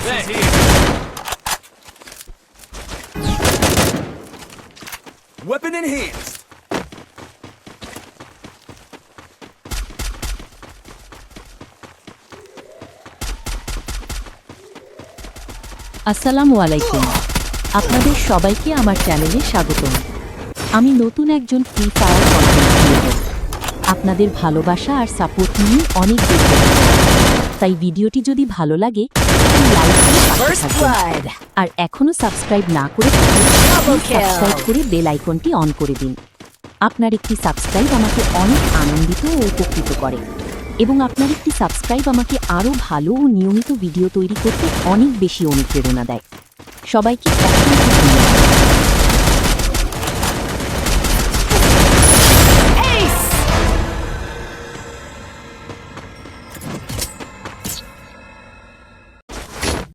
This is here. Weapon enhanced. আসসালামু আলাইকুম। আপনাদের সবাইকে আমার চ্যানেলে স্বাগতম। আমি নতুন একজন ফ্রি ফায়ার কন্টেন্ট ক্রিয়েটর। আপনাদের ভালোবাসা আর সাপোর্ট নিয়ে অনেক দেখতে পাচ্ছি। তাই ভিডিওটি যদি ভালো লাগে লাইক আর এখনো সাবস্ক্রাইব না করে থাকলে সাবস্ক্রাইব করে বেল আইকনটি অন করে দিন। আপনার একটি সাবস্ক্রাইব আমাকে অনেক আনন্দিত ও উপকৃত করে এবং আপনার একটি সাবস্ক্রাইব আমাকে আরও ভালো ও নিয়মিত ভিডিও তৈরি করতে অনেক বেশি অনুপ্রেরণা দেয়। সবাইকে অসংখ্য ধন্যবাদ।